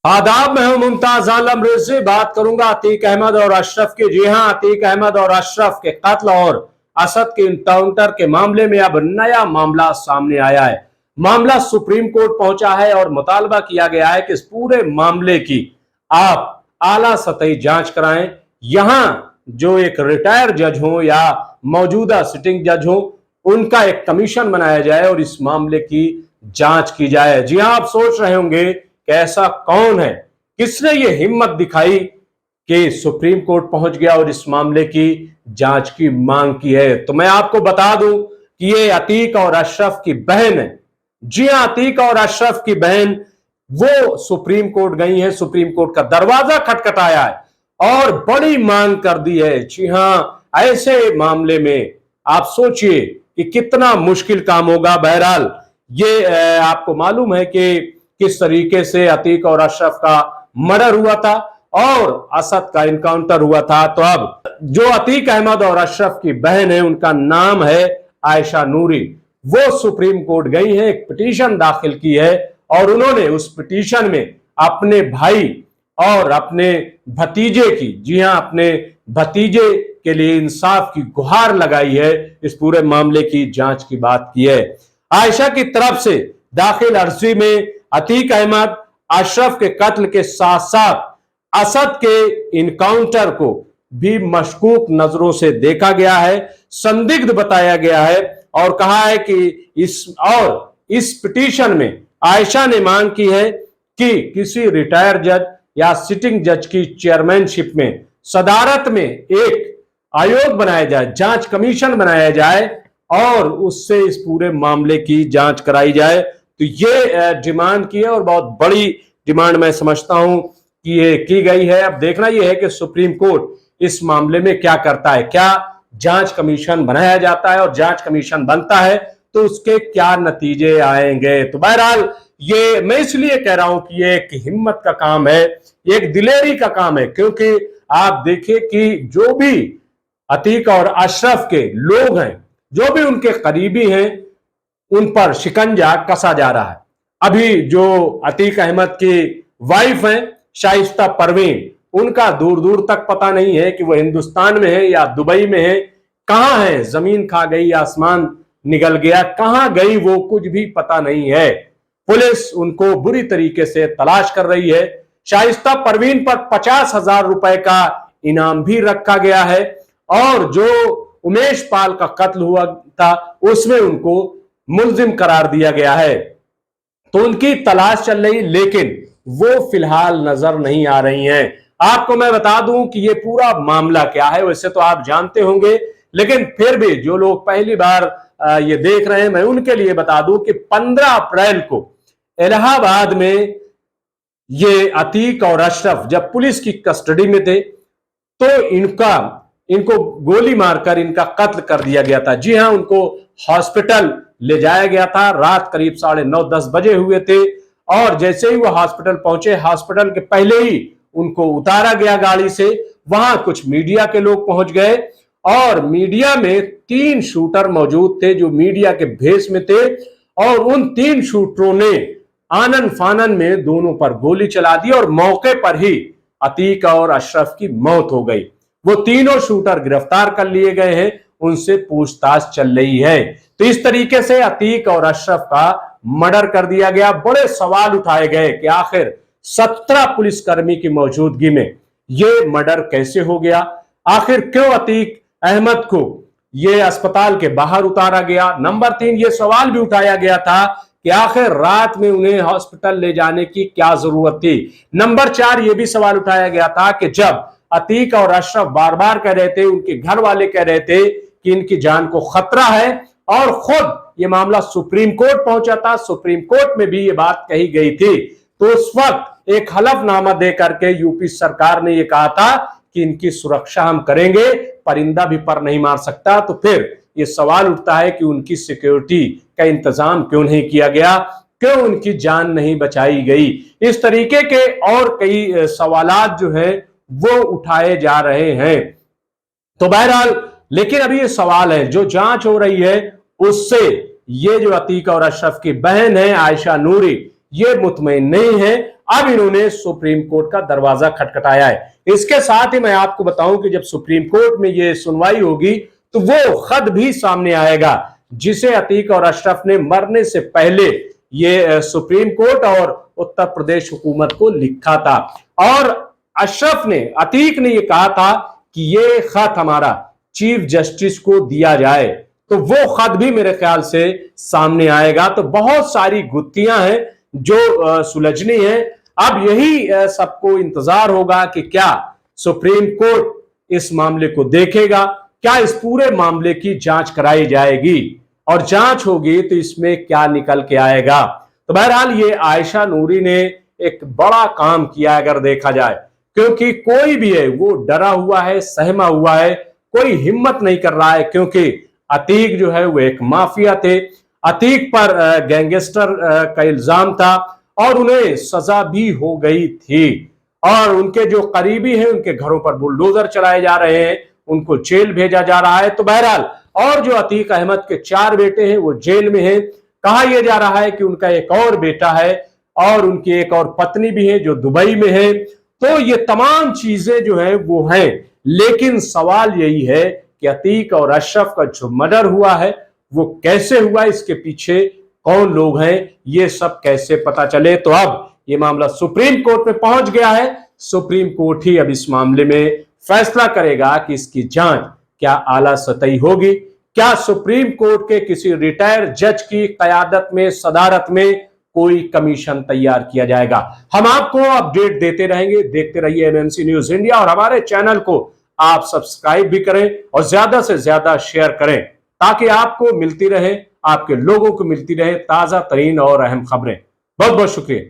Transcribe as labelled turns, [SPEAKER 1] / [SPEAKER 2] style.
[SPEAKER 1] आदाब, मैं हूं मुमताज आलम रिजवी। बात करूंगा अतीक अहमद और अशरफ की। जी हां, अतीक अहमद और अशरफ के कत्ल और असद के इनकाउंटर के मामले में अब नया मामला सामने आया है। मामला सुप्रीम कोर्ट पहुंचा है और मुतालबा किया गया है कि इस पूरे मामले की आप आला सतही जांच कराएं। यहां जो एक रिटायर जज हो या मौजूदा सिटिंग जज हो, उनका एक कमीशन बनाया जाए और इस मामले की जांच की जाए। जी हां, आप सोच रहे होंगे कि ऐसा कौन है, किसने ये हिम्मत दिखाई कि सुप्रीम कोर्ट पहुंच गया और इस मामले की जांच की मांग की है। तो मैं आपको बता दूं कि ये अतीक और अशरफ की बहन है। जी हां, अतीक और अशरफ की बहन वो सुप्रीम कोर्ट गई है, सुप्रीम कोर्ट का दरवाजा खटखटाया है और बड़ी मांग कर दी है। जी हां, ऐसे मामले में आप सोचिए कि कितना मुश्किल काम होगा। बहरहाल ये आपको मालूम है कि किस तरीके से अतीक और अशरफ का मर्डर हुआ था और असद का इनकाउंटर हुआ था। तो अब जो अतीक अहमद और अशरफ की बहन है, उनका नाम है आयशा नूरी। वो सुप्रीम कोर्ट गई हैं, एक पिटीशन दाखिल की है और उन्होंने उस पिटीशन में अपने भाई और अपने भतीजे की, जी हां, अपने भतीजे के लिए इंसाफ की गुहार लगाई है। इस पूरे मामले की जांच की बात की है। आयशा की तरफ से दाखिल अर्जी में अतीक अहमद अशरफ के कत्ल के साथ साथ असद के इनकाउंटर को भी मशकूक नजरों से देखा गया है, संदिग्ध बताया गया है और कहा है कि इस पिटीशन में आयशा ने मांग की है कि किसी रिटायर जज या सिटिंग जज की चेयरमैनशिप में सदारत में एक आयोग बनाया जाए, जांच कमीशन बनाया जाए और उससे इस पूरे मामले की जांच कराई जाए। तो ये डिमांड की है और बहुत बड़ी डिमांड मैं समझता हूं कि ये की गई है। अब देखना यह है कि सुप्रीम कोर्ट इस मामले में क्या करता है। क्या जांच कमीशन बनाया जाता है और जांच कमीशन बनता है तो उसके क्या नतीजे आएंगे। तो बहरहाल ये मैं इसलिए कह रहा हूं कि ये एक हिम्मत का काम है, एक दिलेरी का काम है, क्योंकि आप देखिए कि जो भी अतीक और अशरफ के लोग हैं, जो भी उनके करीबी हैं, उन पर शिकंजा कसा जा रहा है। अभी जो अतीक अहमद की वाइफ हैं शाइस्ता परवीन, उनका दूर दूर तक पता नहीं है कि वो हिंदुस्तान में है या दुबई में है। कहां है, जमीन खा गई, आसमान निगल गया, कहां गई वो कुछ भी पता नहीं है। पुलिस उनको बुरी तरीके से तलाश कर रही है। शाइस्ता परवीन पर 50,000 रुपए का इनाम भी रखा गया है और जो उमेश पाल का कत्ल हुआ था उसमें उनको मुलजिम करार दिया गया है। तो उनकी तलाश चल रही, लेकिन वो फिलहाल नजर नहीं आ रही हैं। आपको मैं बता दूं कि ये पूरा मामला क्या है, वैसे तो आप जानते होंगे, लेकिन फिर भी जो लोग पहली बार ये देख रहे हैं, मैं उनके लिए बता दूं कि 15 अप्रैल को इलाहाबाद में ये अतीक और अशरफ जब पुलिस की कस्टडी में थे तो इनको गोली मारकर इनका कत्ल कर दिया गया था। जी हां, उनको हॉस्पिटल ले जाया गया था। रात करीब 9:30-10 बजे हुए थे और जैसे ही वो हॉस्पिटल पहुंचे, हॉस्पिटल के पहले ही उनको उतारा गया गाड़ी से। वहां कुछ मीडिया के लोग पहुंच गए और मीडिया में 3 शूटर मौजूद थे जो मीडिया के भेष में थे और उन 3 शूटरों ने आनन फानन में दोनों पर गोली चला दी और मौके पर ही अतीक और अशरफ की मौत हो गई। वो तीनों शूटर गिरफ्तार कर लिए गए हैं, उनसे पूछताछ चल रही है। तो इस तरीके से अतीक और अशरफ का मर्डर कर दिया गया। बड़े सवाल उठाए गए कि आखिर 17 पुलिसकर्मी की मौजूदगी में यह मर्डर कैसे हो गया, आखिर क्यों अतीक अहमद को यह अस्पताल के बाहर उतारा गया। नंबर 3, यह सवाल भी उठाया गया था कि आखिर रात में उन्हें हॉस्पिटल ले जाने की क्या जरूरत थी। नंबर 4, यह भी सवाल उठाया गया था कि जब अतीक और अशरफ बार बार कह रहे थे, उनके घर वाले कह रहे थे कि इनकी जान को खतरा है और खुद ये मामला सुप्रीम कोर्ट पहुंचा था, सुप्रीम कोर्ट में भी ये बात कही गई थी, तो उस वक्त एक हलफनामा दे करके यूपी सरकार ने यह कहा था कि इनकी सुरक्षा हम करेंगे, परिंदा भी पर नहीं मार सकता। तो फिर ये सवाल उठता है कि उनकी सिक्योरिटी का इंतजाम क्यों नहीं किया गया, क्यों उनकी जान नहीं बचाई गई। इस तरीके के और कई सवालात जो है वो उठाए जा रहे हैं। तो बहरहाल, लेकिन अभी ये सवाल है, जो जांच हो रही है उससे ये जो अतीक और अशरफ की बहन है आयशा नूरी, ये मुतमईन नहीं है। अब इन्होंने सुप्रीम कोर्ट का दरवाजा खटखटाया है। इसके साथ ही मैं आपको बताऊं कि जब सुप्रीम कोर्ट में ये सुनवाई होगी तो वो खत भी सामने आएगा जिसे अतीक और अशरफ ने मरने से पहले ये सुप्रीम कोर्ट और उत्तर प्रदेश हुकूमत को लिखा था। और अतीक ने ये कहा था कि ये खत हमारा चीफ जस्टिस को दिया जाए, तो वो खत भी मेरे ख्याल से सामने आएगा। तो बहुत सारी गुत्थियां हैं जो सुलझनी है। अब यही सबको इंतजार होगा कि क्या सुप्रीम कोर्ट इस मामले को देखेगा, क्या इस पूरे मामले की जांच कराई जाएगी और जांच होगी तो इसमें क्या निकल के आएगा। तो बहरहाल ये आयशा नूरी ने एक बड़ा काम किया अगर देखा जाए, क्योंकि कोई भी है वो डरा हुआ है, सहमा हुआ है, कोई हिम्मत नहीं कर रहा है, क्योंकि अतीक जो है वो एक माफिया थे। अतीक पर गैंगस्टर का इल्जाम था और उन्हें सजा भी हो गई थी और उनके जो करीबी हैं उनके घरों पर बुलडोजर चलाए जा रहे हैं, उनको जेल भेजा जा रहा है। तो बहरहाल और जो अतीक अहमद के 4 बेटे हैं वो जेल में हैं। कहा यह जा रहा है कि उनका एक और बेटा है और उनकी एक और पत्नी भी है जो दुबई में है। तो ये तमाम चीजें जो है वो हैं, लेकिन सवाल यही है कि अतीक और अशरफ का जो मर्डर हुआ है वो कैसे हुआ, इसके पीछे कौन लोग हैं, ये सब कैसे पता चले। तो अब ये मामला सुप्रीम कोर्ट में पहुंच गया है। सुप्रीम कोर्ट ही अब इस मामले में फैसला करेगा कि इसकी जांच क्या आला सतही होगी, क्या सुप्रीम कोर्ट के किसी रिटायर्ड जज की कयादत में, सदारत में कोई कमीशन तैयार किया जाएगा। हम आपको अपडेट देते रहेंगे। देखते रहिए एमएमसी न्यूज इंडिया और हमारे चैनल को आप सब्सक्राइब भी करें और ज्यादा से ज्यादा शेयर करें ताकि आपको मिलती रहे, आपके लोगों को मिलती रहे ताजा तरीन और अहम खबरें। बहुत बहुत शुक्रिया।